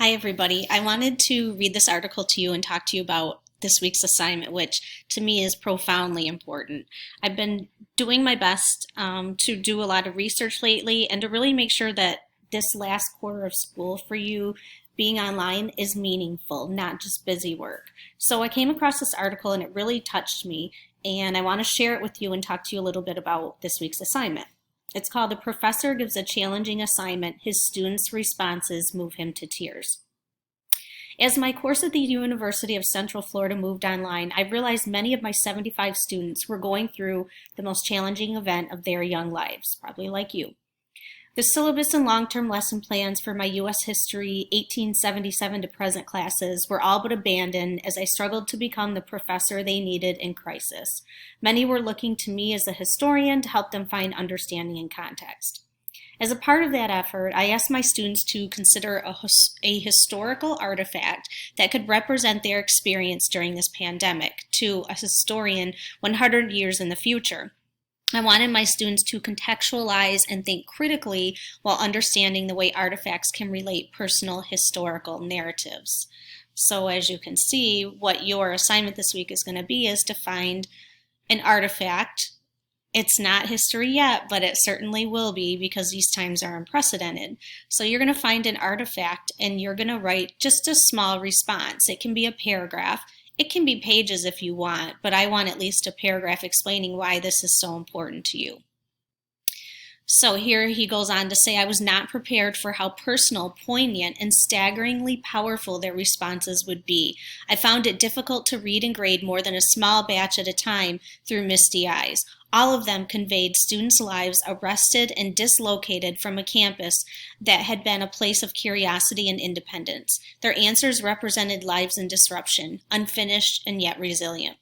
Hi, everybody. I wanted to read this article to you and talk to you about this week's assignment, which to me is profoundly important. I've been doing my best to do a lot of research lately and to really make sure that this last quarter of school for you being online is meaningful, not just busy work. So I came across this article and it really touched me, and I want to share it with you and talk to you a little bit about this week's assignment. It's called "A Professor Gives a Challenging Assignment. His Students' Responses Move Him to Tears." As my course at the University of Central Florida moved online, I realized many of my 75 students were going through the most challenging event of their young lives, probably like you. The syllabus and long-term lesson plans for my U.S. History 1877 to present classes were all but abandoned as I struggled to become the professor they needed in crisis. Many were looking to me as a historian to help them find understanding and context. As a part of that effort, I asked my students to consider a historical artifact that could represent their experience during this pandemic to a historian 100 years in the future. I wanted my students to contextualize and think critically while understanding the way artifacts can relate personal historical narratives. So as you can see, what your assignment this week is going to be is to find an artifact. It's not history yet, but it certainly will be because these times are unprecedented. So you're going to find an artifact and you're going to write just a small response. It can be a paragraph. It can be pages if you want, but I want at least a paragraph explaining why this is so important to you. So here he goes on to say, "I was not prepared for how personal, poignant, and staggeringly powerful their responses would be. I found it difficult to read and grade more than a small batch at a time through misty eyes. All of them conveyed students' lives arrested and dislocated from a campus that had been a place of curiosity and independence. Their answers represented lives in disruption, unfinished and yet resilient."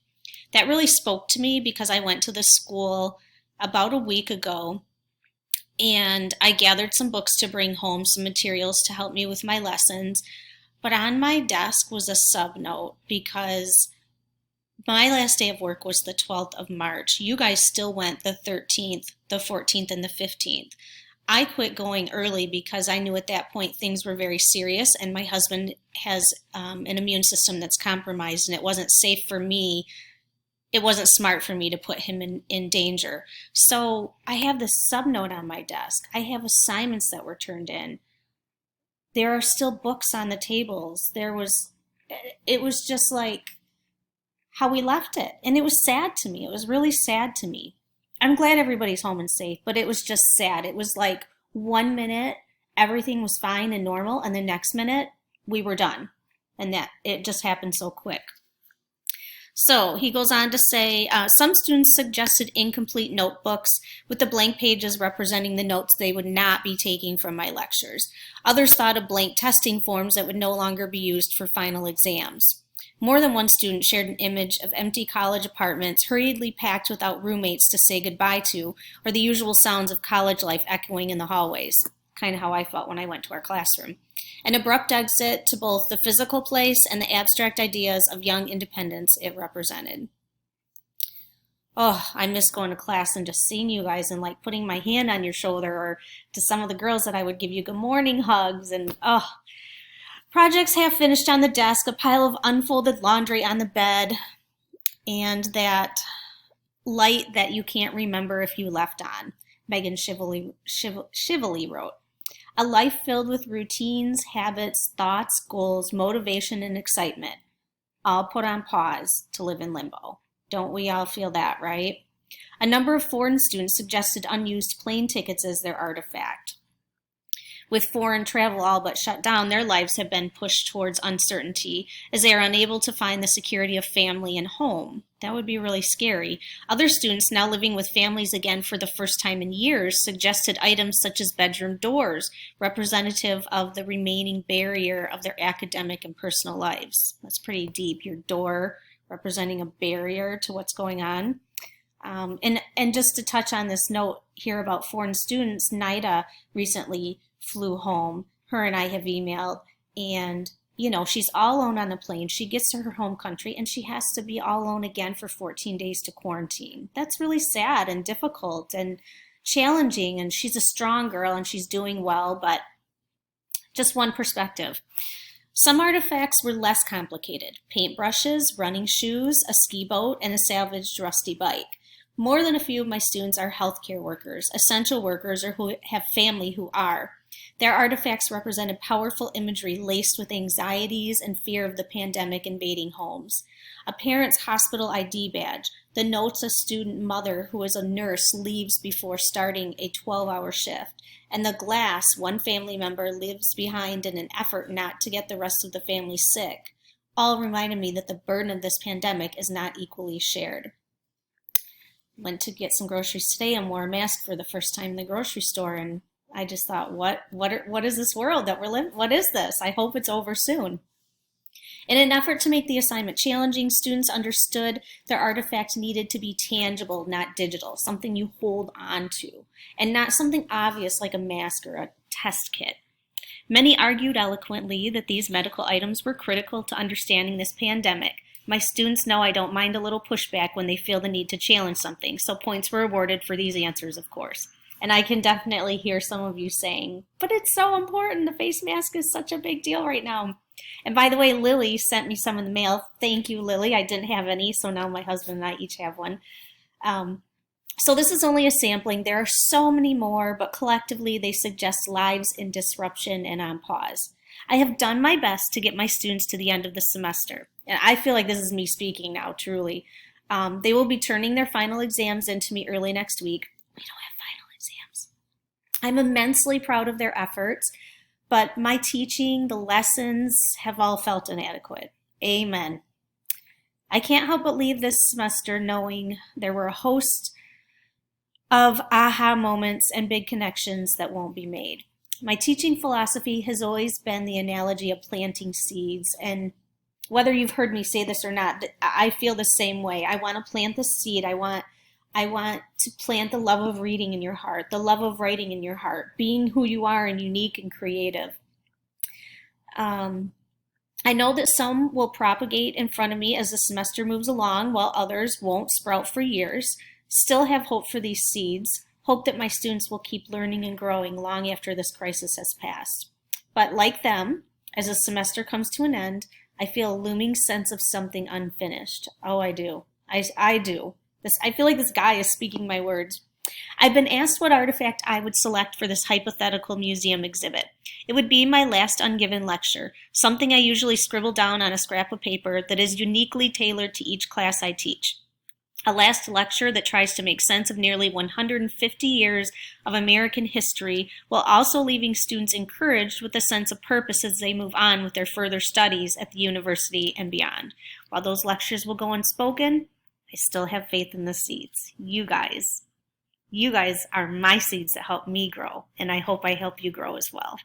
That really spoke to me because I went to this school about a week ago and I gathered some books to bring home, some materials to help me with my lessons. But on my desk was a subnote because my last day of work was the 12th of March. You guys still went the 13th, the 14th, and the 15th. I quit going early because I knew at that point things were very serious, and my husband has an immune system that's compromised, and it wasn't safe for me. It wasn't smart for me to put him in danger. So I have this subnote on my desk. I have assignments that were turned in. There are still books on the tables. It was just like how we left it. And it was sad to me. It was really sad to me. I'm glad everybody's home and safe, but it was just sad. It was like 1 minute, everything was fine and normal, and the next minute, we were done. And that it just happened so quick. So he goes on to say, some students suggested incomplete notebooks with the blank pages representing the notes they would not be taking from my lectures. Others thought of blank testing forms that would no longer be used for final exams. More than one student shared an image of empty college apartments hurriedly packed without roommates to say goodbye to, or the usual sounds of college life echoing in the hallways. Kind of how I felt when I went to our classroom. An abrupt exit to both the physical place and the abstract ideas of young independence it represented. Oh, I miss going to class and just seeing you guys and like putting my hand on your shoulder, or to some of the girls that I would give you good morning hugs. And projects half finished on the desk, a pile of unfolded laundry on the bed, and that light that you can't remember if you left on, Megan Shively wrote. A life filled with routines, habits, thoughts, goals, motivation, and excitement, all put on pause to live in limbo. Don't we all feel that, right? A number of foreign students suggested unused plane tickets as their artifact. With foreign travel all but shut down, their lives have been pushed towards uncertainty as they are unable to find the security of family and home. That would be really scary. Other students, now living with families again for the first time in years, suggested items such as bedroom doors, representative of the remaining barrier of their academic and personal lives. That's pretty deep. Your door representing a barrier to what's going on. And just to touch on this note here about foreign students, NIDA recently flew home. Her and I have emailed, and she's all alone on the plane. She gets to her home country and she has to be all alone again for 14 days to quarantine. That's really sad and difficult and challenging, and she's a strong girl and she's doing well, but just one perspective. Some artifacts were less complicated: paintbrushes, running shoes, a ski boat, and a salvaged rusty bike. More than a few of my students are healthcare workers, essential workers, or who have family who are. Their artifacts represented powerful imagery laced with anxieties and fear of the pandemic invading homes. A parent's hospital ID badge, the notes a student mother who is a nurse leaves before starting a 12-hour shift, and the glass one family member leaves behind in an effort not to get the rest of the family sick, all reminded me that the burden of this pandemic is not equally shared. Went to get some groceries today and wore a mask for the first time in the grocery store, and I just thought, what is this world that we're living? What is this? I hope it's over soon. In an effort to make the assignment challenging, students understood their artifact needed to be tangible, not digital, something you hold on to, and not something obvious like a mask or a test kit. Many argued eloquently that these medical items were critical to understanding this pandemic. My students know I don't mind a little pushback when they feel the need to challenge something, so points were awarded for these answers, of course. And I can definitely hear some of you saying, but it's so important. The face mask is such a big deal right now. And by the way, Lily sent me some in the mail. Thank you, Lily. I didn't have any, so now my husband and I each have one. So this is only a sampling. There are so many more, but collectively they suggest lives in disruption and on pause. I have done my best to get my students to the end of the semester. And I feel like this is me speaking now, truly. They will be turning their final exams into me early next week. We don't have final exams. I'm immensely proud of their efforts, but my teaching, the lessons have all felt inadequate. Amen. I can't help but leave this semester knowing there were a host of aha moments and big connections that won't be made. My teaching philosophy has always been the analogy of planting seeds, and whether you've heard me say this or not, I feel the same way. I want to plant the seed. I want to plant the love of reading in your heart, the love of writing in your heart, being who you are and unique and creative. I know that some will propagate in front of me as the semester moves along, while others won't sprout for years. Still have hope for these seeds, hope that my students will keep learning and growing long after this crisis has passed. But like them, as the semester comes to an end, I feel a looming sense of something unfinished. Oh, I do. I do. I feel like this guy is speaking my words. I've been asked what artifact I would select for this hypothetical museum exhibit. It would be my last ungiven lecture, something I usually scribble down on a scrap of paper that is uniquely tailored to each class I teach. A last lecture that tries to make sense of nearly 150 years of American history while also leaving students encouraged with a sense of purpose as they move on with their further studies at the university and beyond. While those lectures will go unspoken, I still have faith in the seeds. You guys are my seeds that help me grow, and I hope I help you grow as well.